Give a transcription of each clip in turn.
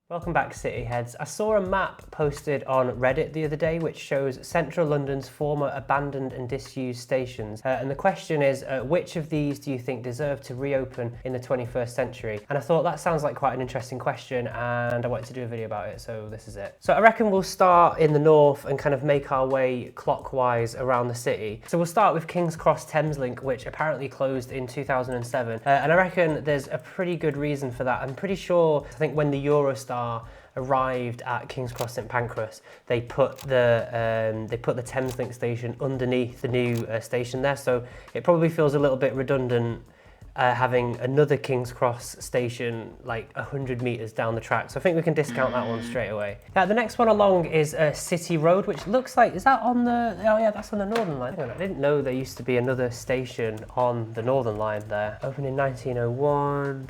Welcome back, City Heads. I saw a map posted on Reddit the other day which shows central London's former abandoned and disused stations. And the question is, which of these do you think deserve to reopen in the 21st century? And I thought that sounds like quite an interesting question and I wanted to do a video about it, so this is it. So I reckon we'll start in the north and kind of make our way clockwise around the city. So we'll start with King's Cross Thameslink, which apparently closed in 2007. And I reckon there's a pretty good reason for that. I'm pretty sure, I think when the Eurostar arrived at King's Cross St Pancras, they put the Thameslink station underneath the new station there, so it probably feels a little bit redundant having another King's Cross station like 100 metres down the track, so I think we can discount that one straight away. Now the next one along is City Road, which looks like, is that on the, oh yeah, that's on the Northern Line. I didn't know there used to be another station on the Northern Line there. Opened in 1901,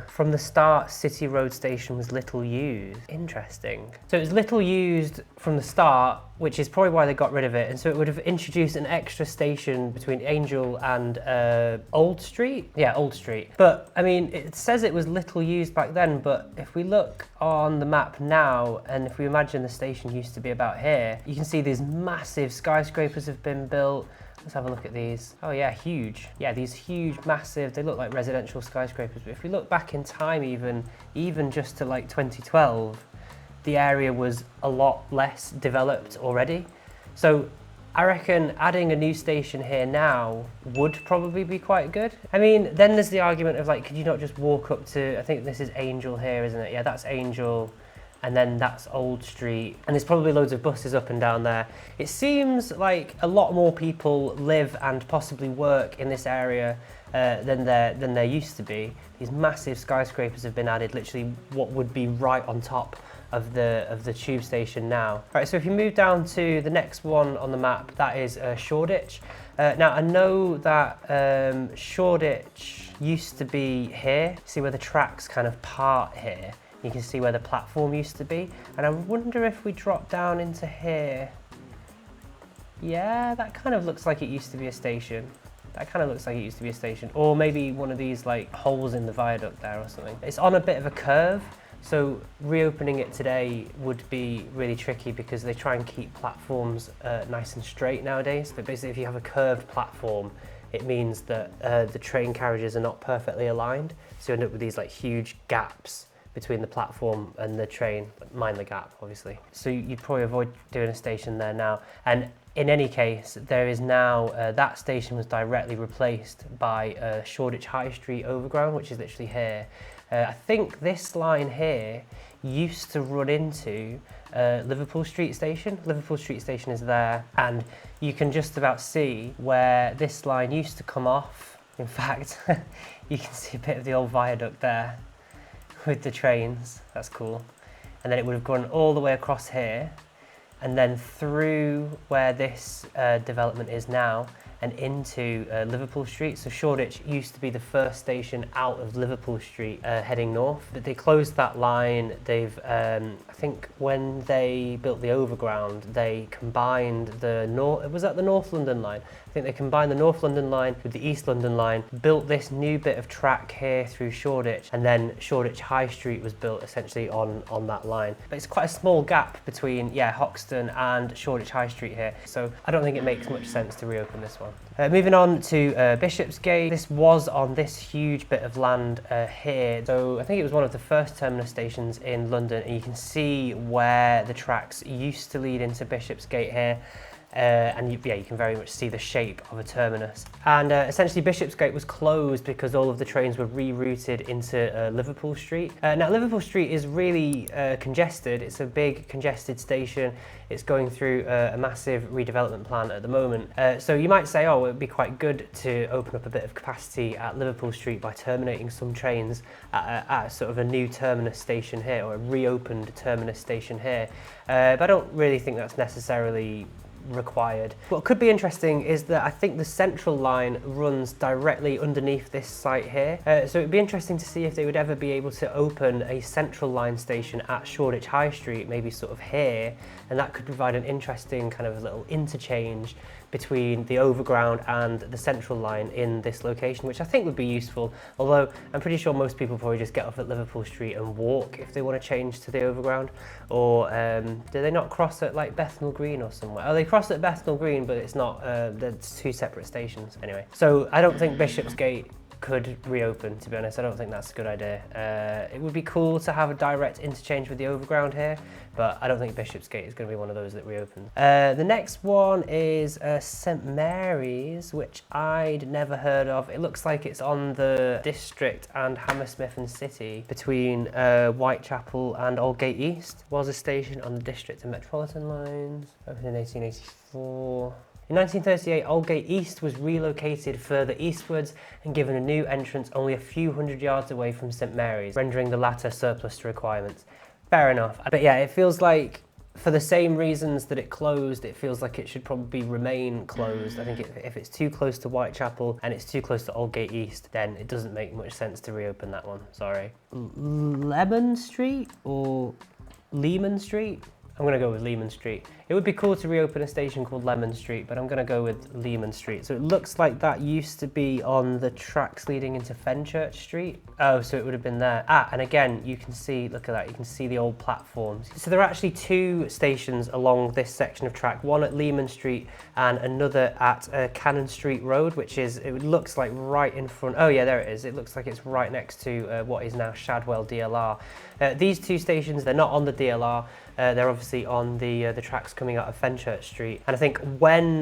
From the start, City Road station was little used. Interesting. So it was little used from the start, which is probably why they got rid of it, and so it would have introduced an extra station between Angel and Old Street? Yeah, Old Street. But, I mean, it says it was little used back then, but if we look on the map now, and if we imagine the station used to be about here, you can see these massive skyscrapers have been built. Let's have a look at these. Oh yeah, huge. Yeah, these huge, massive, they look like residential skyscrapers, but if we look back in time even just to like 2012, the area was a lot less developed already. So I reckon adding a new station here now would probably be quite good. I mean, then there's the argument of like, could you not just walk up to, I think this is Angel here, isn't it? Yeah, that's Angel, and then that's Old Street, and there's probably loads of buses up and down there. It seems like a lot more people live and possibly work in this area than there used to be. These massive skyscrapers have been added, literally what would be right on top of the tube station now. All right, so if you move down to the next one on the map, that is Shoreditch. Now I know that Shoreditch used to be here. See where the tracks kind of part here. You can see where the platform used to be. And I wonder if we drop down into here. Yeah, that kind of looks like it used to be a station. That kind of looks like it used to be a station. Or maybe one of these like holes in the viaduct there or something. It's on a bit of a curve, so reopening it today would be really tricky because they try and keep platforms nice and straight nowadays. But basically if you have a curved platform, it means that the train carriages are not perfectly aligned. So you end up with these like huge gaps between the platform and the train. Mind the gap, obviously. So you'd probably avoid doing a station there now. And in any case, there is now, that station was directly replaced by Shoreditch High Street Overground, which is literally here. I think this line here used to run into Liverpool Street Station. Liverpool Street Station is there, and you can just about see where this line used to come off. In fact, you can see a bit of the old viaduct there with the trains. That's cool. And then it would have gone all the way across here, and then through where this development is now, and into Liverpool Street. So Shoreditch used to be the first station out of Liverpool Street heading north, but they closed that line. They've, I think when they built the overground, they combined the was that the North London line? I think they combined the North London line with the East London line, built this new bit of track here through Shoreditch, and then Shoreditch High Street was built essentially on that line. But it's quite a small gap between, yeah, Hoxton and Shoreditch High Street here. So I don't think it makes much sense to reopen this one. Moving on to Bishopsgate. This was on this huge bit of land here. So I think it was one of the first terminus stations in London, and you can see where the tracks used to lead into Bishopsgate here. And you can very much see the shape of a terminus. And essentially Bishopsgate was closed because all of the trains were rerouted into Liverpool Street. Now Liverpool Street is really congested. It's a big congested station. It's going through a massive redevelopment plan at the moment. So you might say, oh, it would be quite good to open up a bit of capacity at Liverpool Street by terminating some trains at sort of a new terminus station here, or a reopened terminus station here. But I don't really think that's necessarily required. What could be interesting is that I think the central line runs directly underneath this site here. So it'd be interesting to see if they would ever be able to open a central line station at Shoreditch High Street, maybe sort of here, and that could provide an interesting kind of little interchange between the overground and the central line in this location, which I think would be useful, although I'm pretty sure most people probably just get off at Liverpool Street and walk if they want to change to the overground. Or do they not cross at like Bethnal Green or somewhere? Oh, they cross at Bethnal Green, but it's not, there's two separate stations. Anyway, so I don't think Bishopsgate could reopen, to be honest. I don't think that's a good idea. It would be cool to have a direct interchange with the overground here, but I don't think Bishopsgate is going to be one of those that reopens. The next one is St Mary's, which I'd never heard of. It looks like it's on the District and Hammersmith and City between Whitechapel and Aldgate East. Was a station on the District and Metropolitan lines, opened in 1884. In 1938, Aldgate East was relocated further eastwards and given a new entrance only a few hundred yards away from St Mary's, rendering the latter surplus to requirements. Fair enough. But yeah, it feels like, for the same reasons that it closed, it feels like it should probably remain closed. I think if it's too close to Whitechapel and it's too close to Aldgate East, then it doesn't make much sense to reopen that one, sorry. Leman Street or Leman Street? I'm going to go with Leman Street. It would be cool to reopen a station called Leman Street, but I'm going to go with Leman Street. So it looks like that used to be on the tracks leading into Fenchurch Street. Oh, so it would have been there. Ah, and again, you can see, look at that, you can see the old platforms. So there are actually two stations along this section of track, one at Leman Street and another at Cannon Street Road, which is, it looks like right in front. Oh yeah, there it is. It looks like it's right next to what is now Shadwell DLR. These two stations, they're not on the DLR. They're obviously on the tracks coming out of Fenchurch Street. And I think when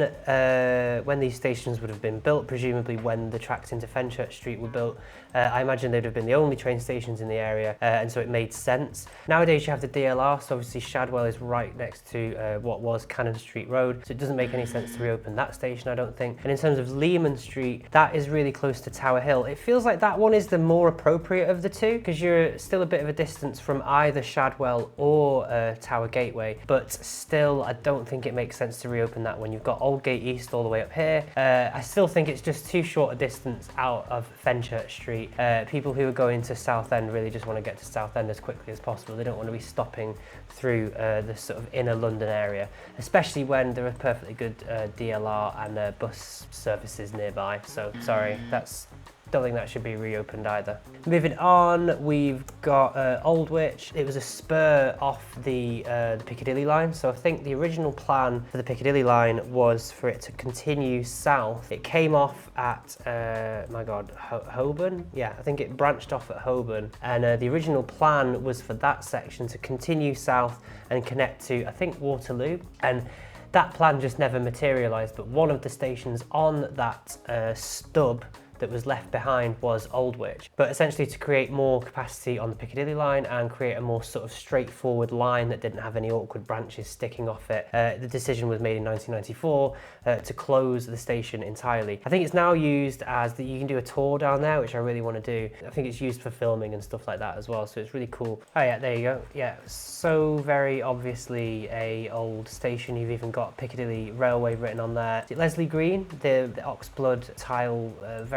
these stations would have been built, presumably when the tracks into Fenchurch Street were built, I imagine they'd have been the only train stations in the area, and so it made sense. Nowadays you have the DLR, so obviously Shadwell is right next to what was Cannon Street Road, so it doesn't make any sense to reopen that station, I don't think. And in terms of Leman Street, that is really close to Tower Hill. It feels like that one is the more appropriate of the two, because you're still a bit of a distance from either Shadwell or Tower Gateway, but still I don't think it makes sense to reopen that one. You've got Aldgate East all the way up here. I still think it's just too short a distance out of Fenchurch Street. People who are going to Southend really just want to get to Southend as quickly as possible. They don't want to be stopping through the sort of inner London area, especially when there are perfectly good DLR and bus services nearby. So sorry, don't think that should be reopened either. Moving on, we've got Aldwych. It was a spur off the Piccadilly line, so I think the original plan for the Piccadilly line was for it to continue south. It came off at, Holborn? Yeah, I think it branched off at Holborn, and the original plan was for that section to continue south and connect to, I think, Waterloo, and that plan just never materialised, but one of the stations on that stub that was left behind was Aldwych, but essentially to create more capacity on the Piccadilly line and create a more sort of straightforward line that didn't have any awkward branches sticking off it, the decision was made in 1994 to close the station entirely. I think it's now used as you can do a tour down there, which I really want to do. I think it's used for filming and stuff like that as well, so it's really cool. Oh yeah, there you go. Yeah, so very obviously a old station. You've even got Piccadilly Railway written on there. Leslie Green, the oxblood tile,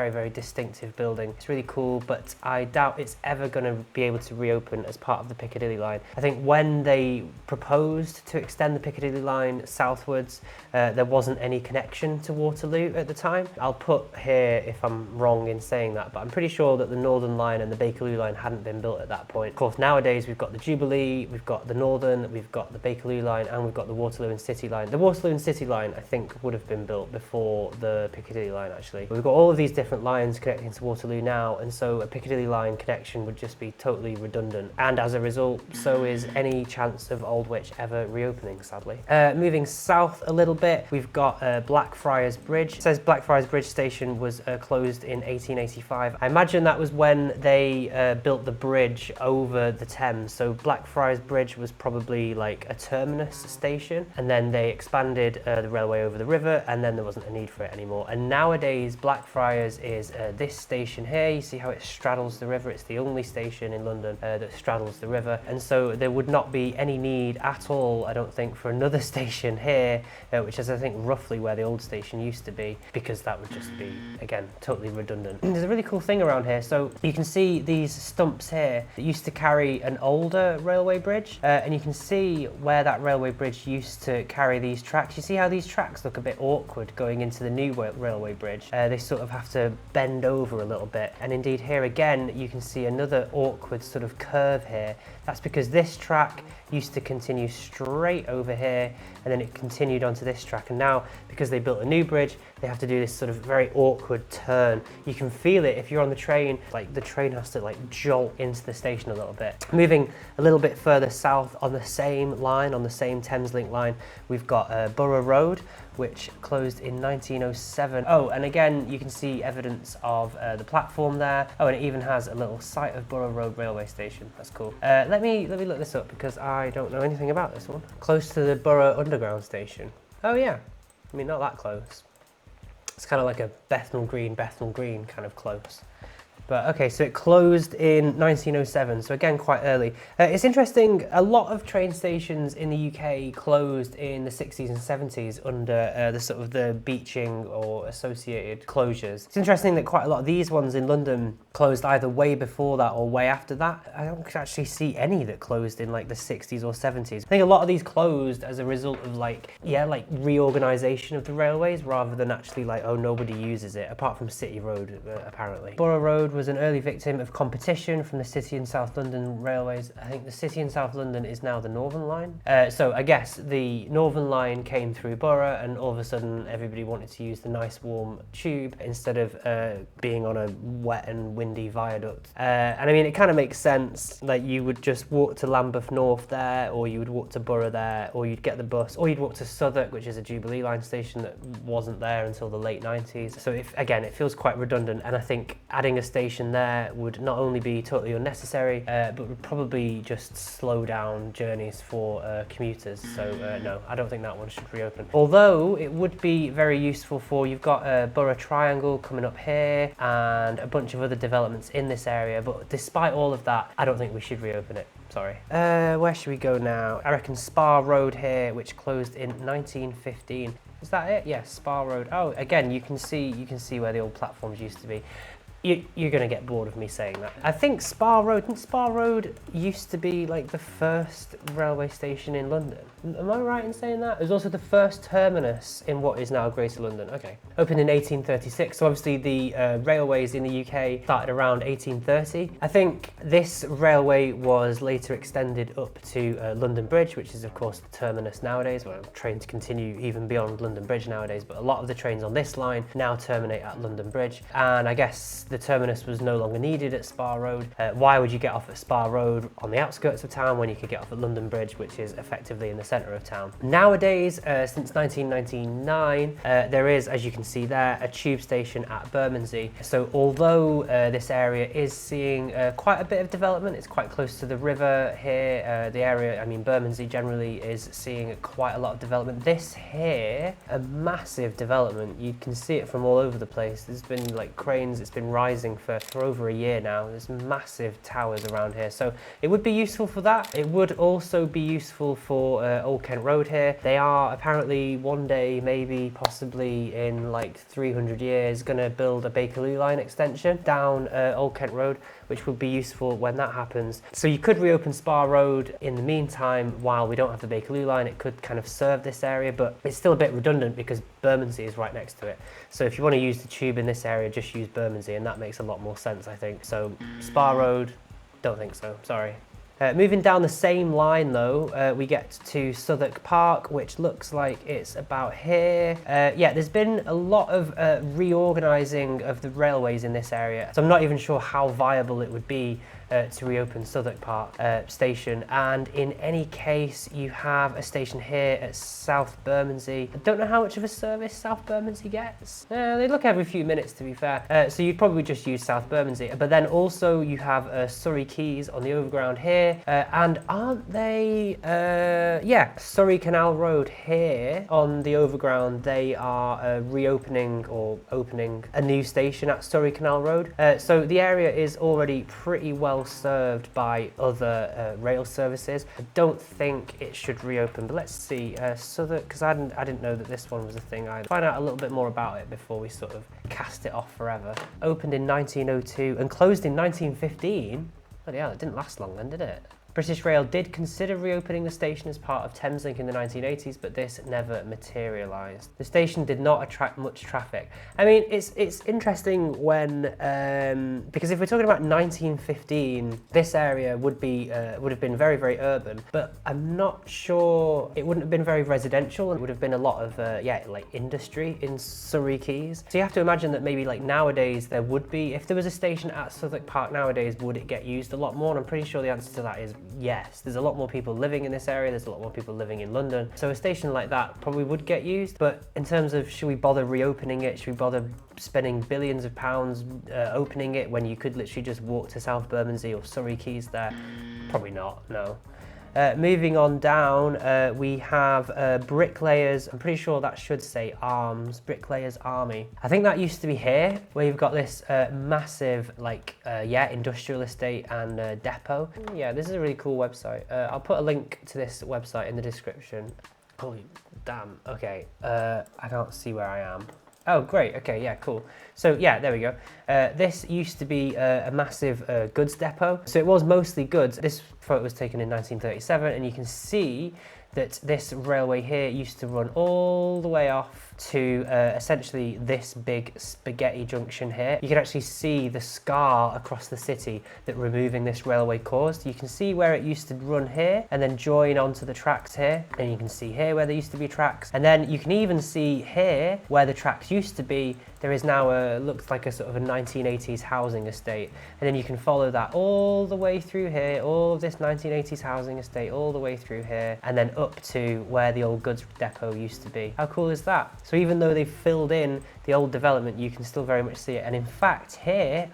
very distinctive building. It's really cool, but I doubt it's ever going to be able to reopen as part of the Piccadilly line. I think when they proposed to extend the Piccadilly line southwards, there wasn't any connection to Waterloo at the time. I'll put here if I'm wrong in saying that, but I'm pretty sure that the Northern line and the Bakerloo line hadn't been built at that point. Of course, nowadays we've got the Jubilee, we've got the Northern, we've got the Bakerloo line, and we've got the Waterloo and City line. The Waterloo and City line, I think, would have been built before the Piccadilly line, actually. We've got all of these different lines connecting to Waterloo now, and so a Piccadilly line connection would just be totally redundant, and as a result, so is any chance of Aldwych ever reopening, sadly. Moving south a little bit, we've got Blackfriars Bridge. It says Blackfriars Bridge station was closed in 1885. I imagine that was when they built the bridge over the Thames, so Blackfriars Bridge was probably like a terminus station, and then they expanded the railway over the river, and then there wasn't a need for it anymore. And nowadays Blackfriars is this station here. You see how it straddles the river. It's the only station in London that straddles the river, and so there would not be any need at all, I don't think, for another station here, which is I think roughly where the old station used to be, because that would just be, again, totally redundant. There's a really cool thing around here. So you can see these stumps here that used to carry an older railway bridge, and you can see where that railway bridge used to carry these tracks. You see how these tracks look a bit awkward going into the new railway bridge. They sort of have to bend over a little bit, and indeed here again you can see another awkward sort of curve here. That's because this track used to continue straight over here, and then it continued onto this track, and now because they built a new bridge they have to do this sort of very awkward turn. You can feel it if you're on the train, like the train has to like jolt into the station a little bit. Moving a little bit further south on the same line, on the same Thameslink line, we've got Borough Road, which closed in 1907. Oh, and again you can see evidence of the platform there. Oh, and it even has a little site of Borough Road railway station. That's cool. Let me look this up because I don't know anything about this one. Close to the Borough Underground station. Oh yeah, I mean not that close. It's kind of like a Bethnal Green kind of close. But okay, so it closed in 1907, so again quite early. It's interesting, a lot of train stations in the UK closed in the 60s and 70s under the sort of the beaching or associated closures. It's interesting that quite a lot of these ones in London closed either way before that or way after that. I don't actually see any that closed in like the 60s or 70s. I think a lot of these closed as a result of like reorganisation of the railways rather than actually like, oh, nobody uses it, apart from City Road apparently. Borough Road was an early victim of competition from the City and South London railways. I think the City and South London is now the Northern Line. So I guess the Northern Line came through Borough and all of a sudden everybody wanted to use the nice warm tube instead of being on a wet and windy viaduct. And I mean, it kind of makes sense. Like you would just walk to Lambeth North there, or you would walk to Borough there, or you'd get the bus, or you'd walk to Southwark, which is a Jubilee line station that wasn't there until the late 90s. So again, it feels quite redundant, and I think adding a station there would not only be totally unnecessary, but would probably just slow down journeys for commuters. So no, I don't think that one should reopen. Although it would be very useful for, you've got a Borough Triangle coming up here and a bunch of other developments in this area, but despite all of that, I don't think we should reopen it. Sorry. Where should we go now? I reckon Spa Road here, which closed in 1915. Is that it? Yes, Spa Road. Oh, again, you can see where the old platforms used to be. You're going to get bored of me saying that. I think Spa Road used to be like the first railway station in London. Am I right in saying that? It was also the first terminus in what is now Greater London. Okay. Opened in 1836, so obviously the railways in the UK started around 1830. I think this railway was later extended up to London Bridge, which is of course the terminus nowadays. Well, trains continue even beyond London Bridge nowadays, but a lot of the trains on this line now terminate at London Bridge. And I guess the terminus was no longer needed at Spa Road. Why would you get off at Spa Road on the outskirts of town when you could get off at London Bridge, which is effectively in the centre of town? Nowadays, since 1999, there is, as you can see there, a tube station at Bermondsey. So although this area is seeing quite a bit of development, it's quite close to the river here. The area, I mean Bermondsey generally is seeing quite a lot of development. This here, a massive development. You can see it from all over the place. There's been like cranes, it's been rising for over a year now. There's massive towers around here, so it would be useful for that. It would also be useful for Old Kent Road here. They are apparently one day, maybe possibly in like 300 years, going to build a Bakerloo line extension down Old Kent Road, which would be useful when that happens. So you could reopen Spa Road in the meantime while we don't have the Bakerloo line. It could kind of serve this area, but it's still a bit redundant because Bermondsey is right next to it. So if you want to use the tube in this area, just use Bermondsey, and that makes a lot more sense, I think. So Spa Road, don't think so, sorry. Moving down the same line though, we get to Southwark Park, which looks like it's about here. Yeah, there's been a lot of reorganising of the railways in this area, so I'm not even sure how viable it would be to reopen Southwark Park station. And in any case, you have a station here at South Bermondsey. I don't know how much of a service South Bermondsey gets. They look every few minutes, to be fair. So you'd probably just use South Bermondsey. But then also you have Surrey Quays on the overground here. And aren't they, yeah, Surrey Canal Road here on the overground, they are reopening or opening a new station at Surrey Canal Road. So the area is already pretty well served by other rail services. I don't think it should reopen, but let's see. Southwark, because I didn't know that this one was a thing either. Find out a little bit more about it before we sort of cast it off forever. Opened in 1902 and closed in 1915. Bloody hell, it didn't last long then, did it? British Rail did consider reopening the station as part of Thameslink in the 1980s, but this never materialised. The station did not attract much traffic. I mean, it's interesting when, because if we're talking about 1915, this area would have been very, very urban, but I'm not sure, it wouldn't have been very residential, and it would have been a lot of, yeah, like industry in Surrey Quays. So you have to imagine that maybe like nowadays there would be, if there was a station at Southwark Park nowadays, would it get used a lot more? And I'm pretty sure the answer to that is yes. There's a lot more people living in this area, there's a lot more people living in London, so a station like that probably would get used. But in terms of should we bother reopening it, should we bother spending billions of pounds opening it when you could literally just walk to South Bermondsey or Surrey Quays there? Probably not, no. Moving on down, we have Bricklayers, I'm pretty sure that should say Arms, Bricklayers Army. I think that used to be here, where you've got this massive, like, yeah, industrial estate and depot. Yeah, this is a really cool website. I'll put a link to this website in the description. Holy damn, okay, I can't see where I am. Oh, great. Okay, yeah, cool. So yeah, there we go. This used to be a massive goods depot. So it was mostly goods. This photo was taken in 1937, and you can see that this railway here used to run all the way off to essentially this big spaghetti junction here. You can actually see the scar across the city that removing this railway caused. You can see where it used to run here and then join onto the tracks here. And you can see here where there used to be tracks. And then you can even see here where the tracks used to be. There is now looks like a sort of a 1980s housing estate. And then you can follow that all the way through here, all of this 1980s housing estate, all the way through here, and then up to where the old goods depot used to be. How cool is that? So even though they've filled in the old development, you can still very much see it. And in fact here,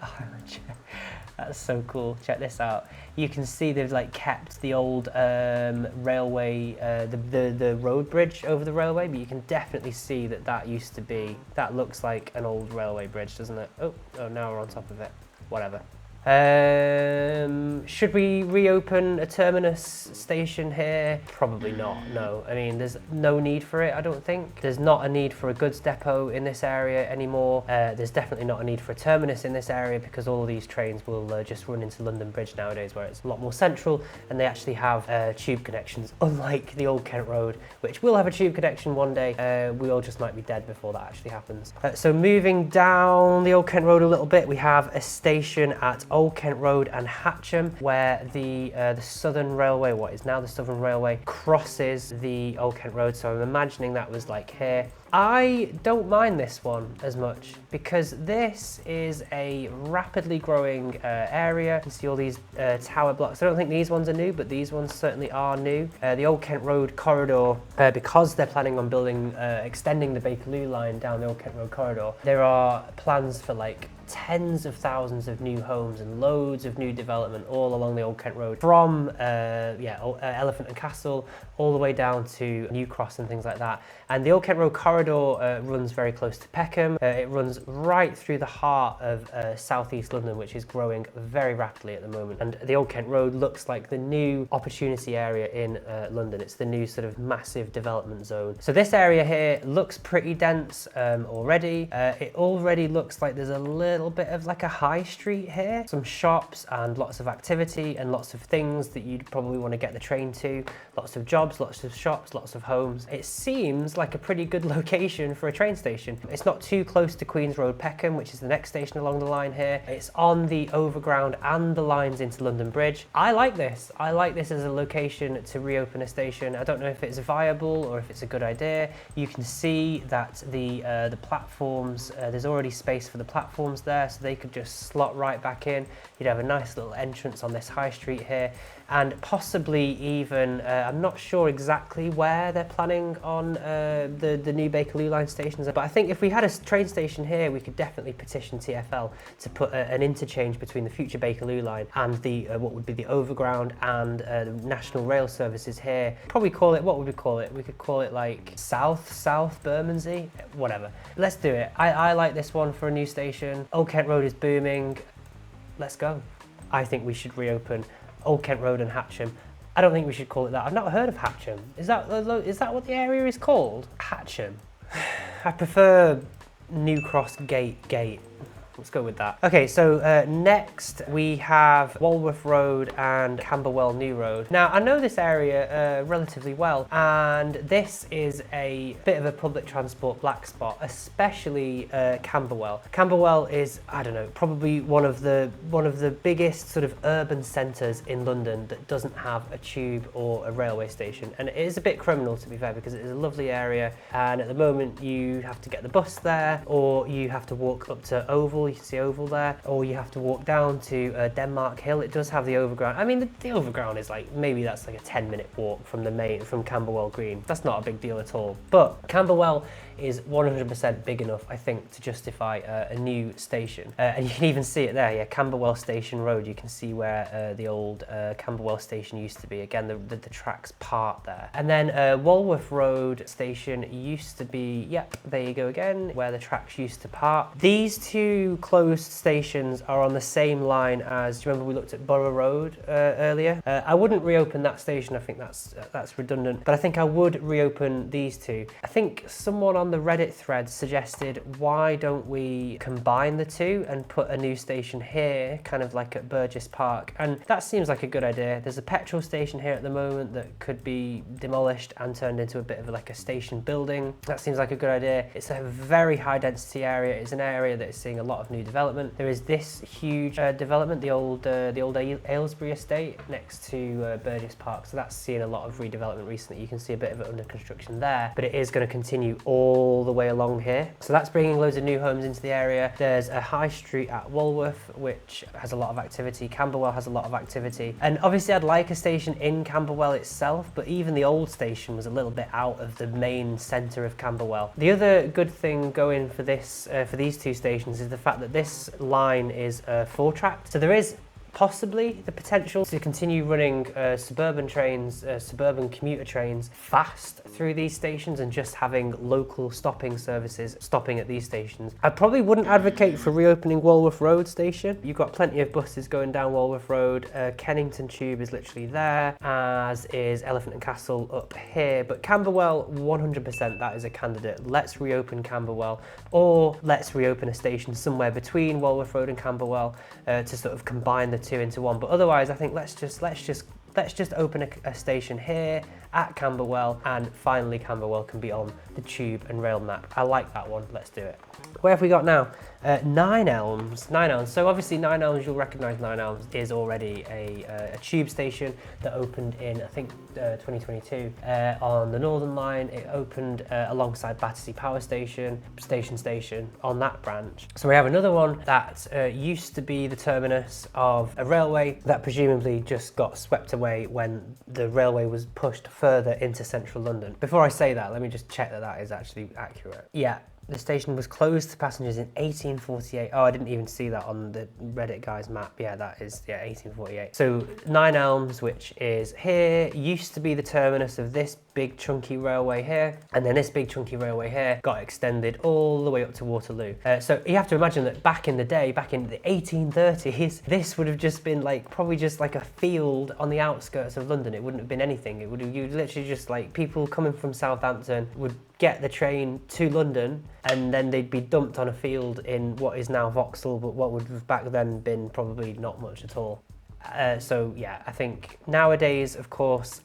that's so cool, check this out. You can see they've like kept the old railway, the road bridge over the railway, but you can definitely see that that used to be, that looks like an old railway bridge, doesn't it? Oh, now we're on top of it, whatever. Should we reopen a terminus station here? Probably not, no. I mean, there's no need for it, I don't think. There's not a need for a goods depot in this area anymore. There's definitely not a need for a terminus in this area because all of these trains will just run into London Bridge nowadays, where it's a lot more central, and they actually have tube connections, unlike the Old Kent Road, which will have a tube connection one day. We all just might be dead before that actually happens. So moving down the Old Kent Road a little bit, we have a station at Old Kent Road and Hatcham, where the Southern Railway, what is now the Southern Railway, crosses the Old Kent Road. So I'm imagining that was like here. I don't mind this one as much because this is a rapidly growing area. You can see all these tower blocks. I don't think these ones are new, but these ones certainly are new. The Old Kent Road corridor, because they're planning on building, extending the Bakerloo line down the Old Kent Road corridor, there are plans for like tens of thousands of new homes and loads of new development all along the Old Kent Road, from Elephant and Castle all the way down to New Cross and things like that. And the Old Kent Road corridor runs very close to Peckham. It runs right through the heart of southeast London, which is growing very rapidly at the moment. And the Old Kent Road looks like the new opportunity area in London. It's the new sort of massive development zone. So this area here looks pretty dense already. It already looks like there's a little bit of like a high street here, some shops and lots of activity and lots of things that you'd probably want to get the train to, lots of jobs, lots of shops, lots of homes. It seems like a pretty good location for a train station. It's not too close to Queen's Road Peckham, which is the next station along the line here. It's on the overground and the lines into London Bridge. I like this. I like this as a location to reopen a station. I don't know if it's viable or if it's a good idea. You can see that the platforms, there's already space for the platforms there, so they could just slot right back in. You'd have a nice little entrance on this high street here, and possibly even, I'm not sure exactly where they're planning on the new Bakerloo line stations, but I think if we had a train station here, we could definitely petition TfL to put an interchange between the future Bakerloo line and the what would be the overground and the National Rail services here. Probably call it, what would we call it? We could call it like South Bermondsey, whatever. Let's do it. I like this one for a new station. Old Kent Road is booming. Let's go. I think we should reopen Old Kent Road and Hatcham. I don't think we should call it that. I've not heard of Hatcham. Is that what the area is called? Hatcham. I prefer New Cross Gate. Let's go with that. Okay, so next we have Walworth Road and Camberwell New Road. Now, I know this area relatively well, and this is a bit of a public transport black spot, especially Camberwell. Camberwell is, I don't know, probably one of the biggest sort of urban centres in London that doesn't have a tube or a railway station, and it is a bit criminal, to be fair, because it is a lovely area, and at the moment you have to get the bus there, or you have to walk up to Oval. You can see Oval there, or you have to walk down to Denmark Hill. It does have the overground. I mean, the overground is like, maybe that's like a 10-minute walk from Camberwell Green. That's not a big deal at all. But Camberwell is 100% big enough, I think, to justify a new station. And you can even see it there, yeah, Camberwell Station Road. You can see where the old Camberwell Station used to be. Again, the tracks part there. And then Walworth Road Station used to be, yep, there you go again, where the tracks used to part. These two closed stations are on the same line as, do you remember we looked at Borough Road earlier? I wouldn't reopen that station, I think that's redundant, but I think I would reopen these two. I think someone on the Reddit thread suggested, why don't we combine the two and put a new station here, kind of like at Burgess Park, and that seems like a good idea. There's a petrol station here at the moment that could be demolished and turned into a bit of like a station building. That seems like a good idea. It's a very high density area. It's an area that is seeing a lot of new development. There is this huge development, the old Aylesbury estate next to Burgess Park, so that's seen a lot of redevelopment recently. You can see a bit of it under construction there, but it is going to continue all the way along here. So that's bringing loads of new homes into the area. There's a high street at Walworth, which has a lot of activity. Camberwell has a lot of activity. And obviously I'd like a station in Camberwell itself, but even the old station was a little bit out of the main centre of Camberwell. The other good thing going for this, for these two stations, is the fact that this line is 4-tracked. So there is possibly the potential to continue running suburban trains, suburban commuter trains fast through these stations and just having local stopping services stopping at these stations. I probably wouldn't advocate for reopening Walworth Road station. You've got plenty of buses going down Walworth Road. Kennington Tube is literally there, as is Elephant and Castle up here. But Camberwell, 100% that is a candidate. Let's reopen Camberwell, or let's reopen a station somewhere between Walworth Road and Camberwell to sort of combine the two into one. But otherwise, I think let's just open a station here at Camberwell, and finally Camberwell can be on the tube and rail map. I like that one. Let's do it. Where have we got now? 9 Elms. 9 Elms. So obviously 9 Elms, you'll recognise 9 Elms is already a tube station that opened in, I think, 2022 on the Northern Line. It opened alongside Battersea Power Station on that branch. So we have another one that used to be the terminus of a railway that presumably just got swept away when the railway was pushed further into central London. Before I say that, let me just check that that is actually accurate. Yeah. The station was closed to passengers in 1848. Oh, I didn't even see that on the Reddit guy's map. Yeah, that is, yeah, 1848. So 9 Elms, which is here, used to be the terminus of this big chunky railway here, and then this big chunky railway here got extended all the way up to Waterloo. So you have to imagine that back in the day, back in the 1830s, this would have just been like, probably just like a field on the outskirts of London. It wouldn't have been anything. It would have, you'd literally just like, people coming from Southampton would get the train to London, and then they'd be dumped on a field in what is now Vauxhall, but what would have back then been probably not much at all. So yeah, I think nowadays, of course,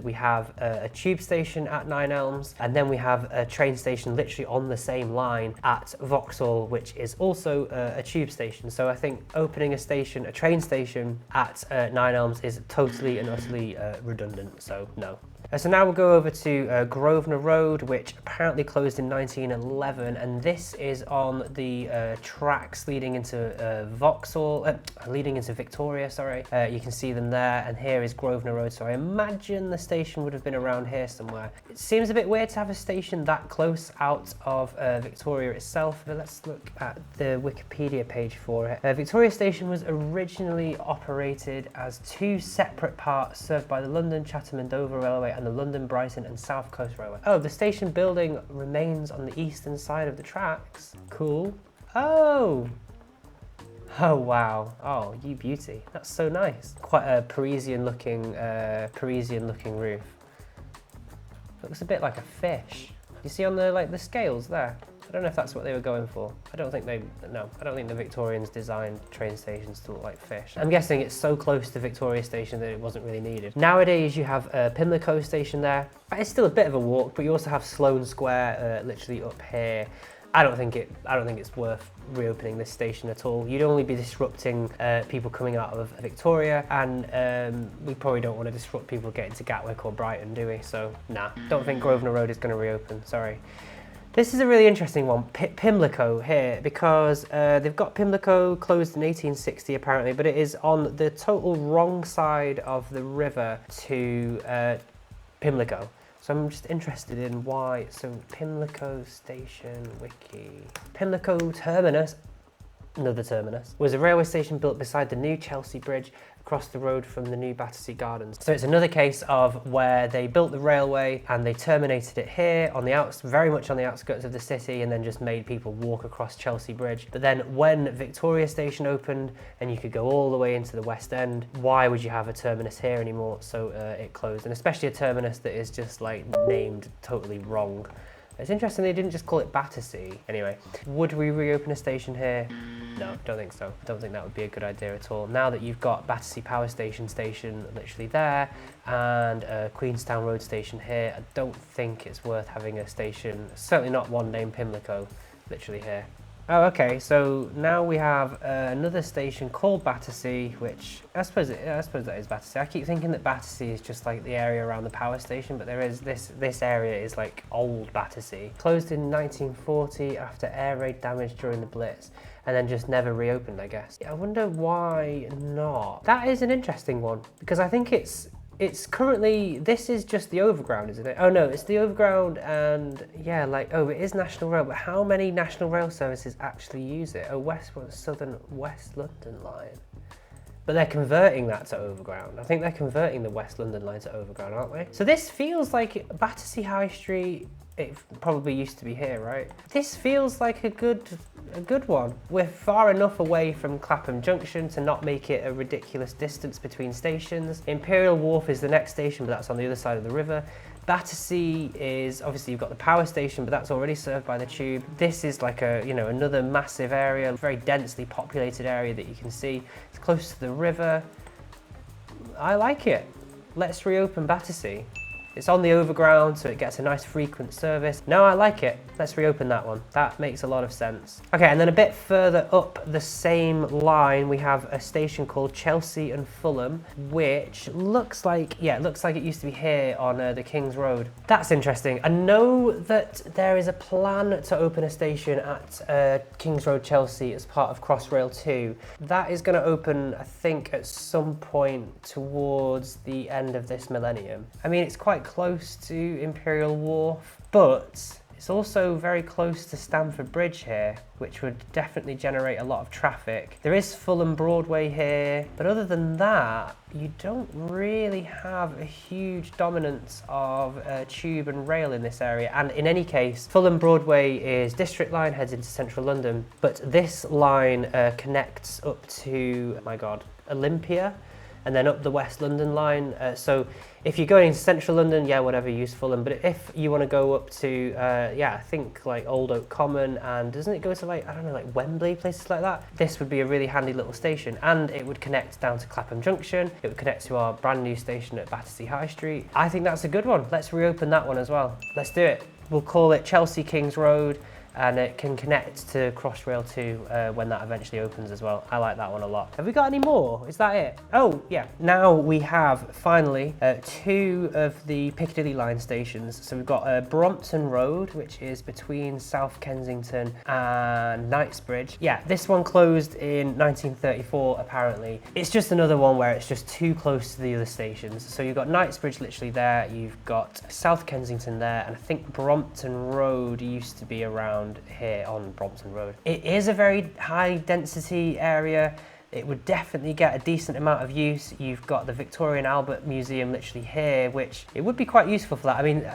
we have a tube station at Nine Elms, and then we have a train station literally on the same line at Vauxhall, which is also a tube station. So I think opening a train station at Nine Elms is totally and utterly redundant, so no. So now we'll go over to Grosvenor Road, which apparently closed in 1911, and this is on the tracks leading into Vauxhall, leading into Victoria, sorry. You can see them there, and here is Grosvenor Road, so I imagine the station would have been around here somewhere. It seems a bit weird to have a station that close out of Victoria itself, but let's look at the Wikipedia page for it. Victoria Station was originally operated as two separate parts served by the London, Chatham and Dover Railway and the London, Brighton and South Coast Railway. Oh, the station building remains on the eastern side of the tracks. Cool. Oh! Oh wow. Oh, you beauty. That's so nice. Quite a Parisian looking roof. Looks a bit like a fish. You see on the scales there? I don't know if that's what they were going for. I don't think the Victorians designed train stations to look like fish. I'm guessing it's so close to Victoria Station that it wasn't really needed. Nowadays you have Pimlico Station there. It's still a bit of a walk, but you also have Sloane Square literally up here. I don't think it's worth reopening this station at all. You'd only be disrupting people coming out of Victoria, and we probably don't want to disrupt people getting to Gatwick or Brighton, do we? So nah, don't think Grosvenor Road is going to reopen, sorry. This is a really interesting one, Pimlico here, because they've got Pimlico closed in 1860 apparently, but it is on the total wrong side of the river to Pimlico. So I'm just interested in why. So Pimlico Station Wiki. Pimlico Terminus, another terminus, was a railway station built beside the new Chelsea Bridge across the road from the new Battersea Gardens. So it's another case of where they built the railway and they terminated it here on the very much on the outskirts of the city, and then just made people walk across Chelsea Bridge. But then when Victoria Station opened and you could go all the way into the West End, why would you have a terminus here anymore? So it closed, and especially a terminus that is just like named totally wrong. It's interesting they didn't just call it Battersea. Anyway, would we reopen a station here? No, don't think so. Don't think that would be a good idea at all. Now that you've got Battersea Power Station literally there, and Queenstown Road Station here, I don't think it's worth having a station, certainly not one named Pimlico, literally here. Oh, okay, so now we have another station called Battersea, which I suppose that is Battersea. I keep thinking that Battersea is just like the area around the power station, but there is this area is like old Battersea. Closed in 1940 after air raid damage during the Blitz, and then just never reopened, I guess. I wonder why not. That is an interesting one, because I think it's currently, this is just the overground, isn't it? Oh no, it's the overground, and yeah, it is National Rail, but how many National Rail services actually use it? Oh, Southern West London line. But they're converting that to overground. I think they're converting the West London line to overground, aren't they? So this feels like Battersea High Street. It probably used to be here, right? This feels like a good one. We're far enough away from Clapham Junction to not make it a ridiculous distance between stations. Imperial Wharf is the next station, but that's on the other side of the river. Battersea is, obviously you've got the power station, but that's already served by the tube. This is like another massive area, very densely populated area that you can see. It's close to the river. I like it. Let's reopen Battersea. It's on the overground, so it gets a nice frequent service. No, I like it. Let's reopen that one. That makes a lot of sense. Okay, and then a bit further up the same line, we have a station called Chelsea and Fulham, which looks like it used to be here on the King's Road. That's interesting. I know that there is a plan to open a station at King's Road, Chelsea as part of Crossrail 2. That is going to open, I think, at some point towards the end of this millennium. I mean, it's quite close to Imperial Wharf, but it's also very close to Stamford Bridge here, which would definitely generate a lot of traffic. There is Fulham Broadway here, but other than that, you don't really have a huge dominance of tube and rail in this area. And in any case, Fulham Broadway is District Line, heads into central London, but this line connects up to, oh my God, Olympia. and then up the West London line. So if you're going into central London, yeah, whatever, use Fulham. But if you want to go up to, yeah, I think like Old Oak Common, and doesn't it go to like, I don't know, like Wembley, places like that? This would be a really handy little station, and it would connect down to Clapham Junction. It would connect to our brand new station at Battersea High Street. I think that's a good one. Let's reopen that one as well. Let's do it. We'll call it Chelsea Kings Road, and it can connect to Crossrail 2 when that eventually opens as well. I like that one a lot. Have we got any more? Is that it? Oh, yeah. Now we have, finally, 2 of the Piccadilly line stations. So we've got Brompton Road, which is between South Kensington and Knightsbridge. Yeah, this one closed in 1934, apparently. It's just another one where it's just too close to the other stations. So you've got Knightsbridge literally there, you've got South Kensington there, and I think Brompton Road used to be around here on Brompton Road. It is a very high density area. It would definitely get a decent amount of use. You've got the Victoria and Albert Museum literally here, which it would be quite useful for that. I mean,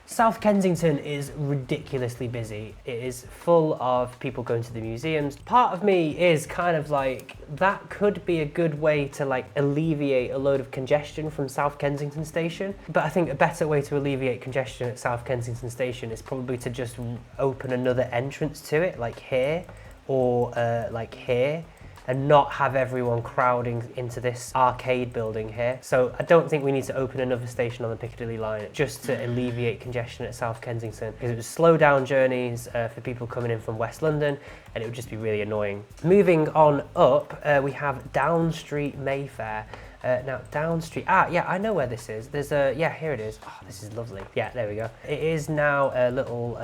South Kensington is ridiculously busy. It is full of people going to the museums. Part of me is kind of like, that could be a good way to like alleviate a load of congestion from South Kensington Station. But I think a better way to alleviate congestion at South Kensington Station is probably to just open another entrance to it, like here, or like here, and not have everyone crowding into this arcade building here. So I don't think we need to open another station on the Piccadilly line just to alleviate congestion at South Kensington, because it would slow down journeys for people coming in from West London, and it would just be really annoying. Moving on up, we have Down Street Mayfair. Now, Down Street, yeah, I know where this is. There's a, yeah, here it is. Oh, this is lovely. Yeah, there we go. It is now a little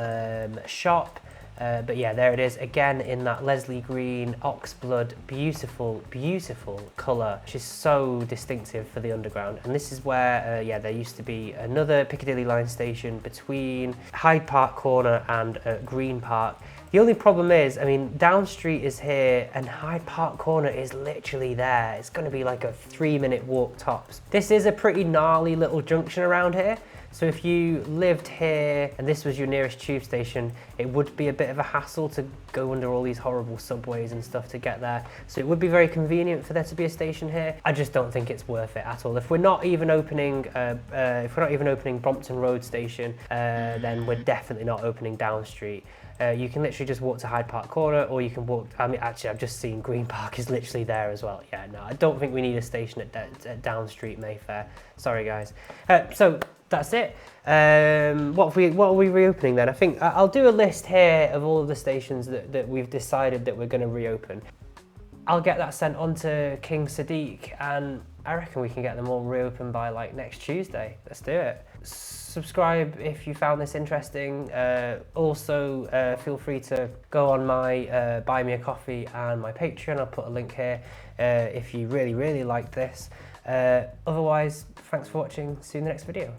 shop. But yeah, there it is, again in that Leslie Green, Oxblood, beautiful, beautiful colour, which is so distinctive for the Underground. And this is where, yeah, there used to be another Piccadilly line station between Hyde Park Corner and Green Park. The only problem is, I mean, Down Street is here and Hyde Park Corner is literally there. It's going to be like a 3-minute walk tops. This is a pretty gnarly little junction around here. So if you lived here and this was your nearest tube station, it would be a bit of a hassle to go under all these horrible subways and stuff to get there. So it would be very convenient for there to be a station here. I just don't think it's worth it at all. If we're not even opening, Brompton Road station, then we're definitely not opening Down Street. You can literally just walk to Hyde Park Corner, or you can walk, I mean, actually, I've just seen Green Park is literally there as well. Yeah, no, I don't think we need a station at Down Street Mayfair. Sorry, guys. So that's it. What are we reopening then? I think I'll do a list here of all of the stations that we've decided that we're going to reopen. I'll get that sent on to King Sadiq, and I reckon we can get them all reopened by like next Tuesday. Let's do it. Subscribe if you found this interesting. Also, feel free to go on my Buy Me a Coffee and my Patreon. I'll put a link here if you really, really like this. Otherwise, thanks for watching. See you in the next video.